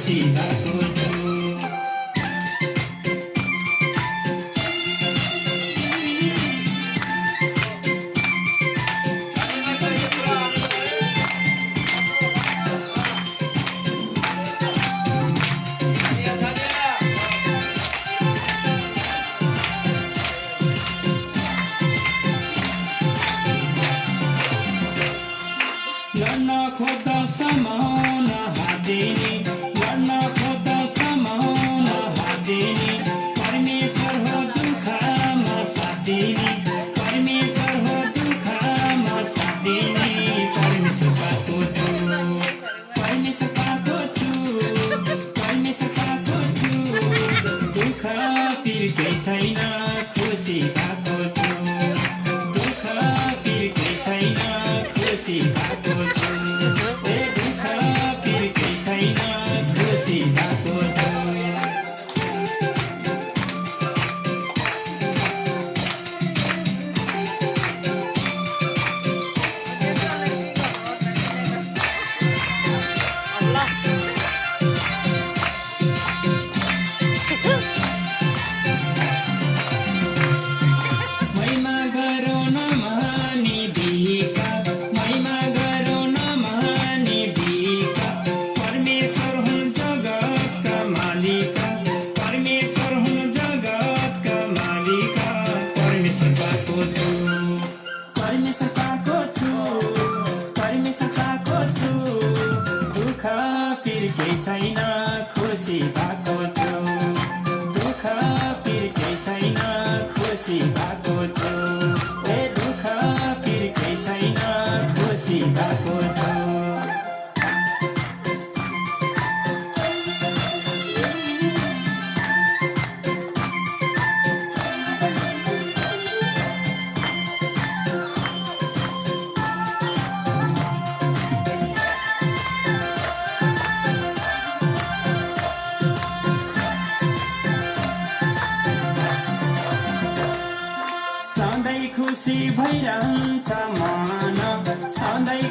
खुसी भएको छु। लड्न खोज्दा समाउन हादिने, लड्न खोज्दा समाउन हादिने, परमेश्वर हो दुःखमा साथ दिने, परमेश्वर हो दुःखमा साथ दिने। परमेश्वर पाएको छु, परमेश्वर पाएको छु, परमेश्वर पाएको छु। दुःख पिर केही छैन, खुसी भएको छु। दुःख पिर केही छैन, खुसी भएको छु। ए दुःख पिर केही छैन, खुसी भएको छु। महिमा गरौ नमानी दिएका, महिमा गरौ नमानी दिएका, परमेश्वर हुन् जगतका मालिका, परमेश्वर हुन् जगतका मालिका। परमेश्वर पाएको छु, परमेश्वर पाएको छु, परमेश्वर पाएको छु। दुःख पिर केही छैन, खुसी भएको छु। दुःख पिर केही छैन, खुसी भएको छु। ए दुःख पिर केही छैन, खुसी भएको छु। सधैँ खुसी भइरहन्छ मन, सधैँ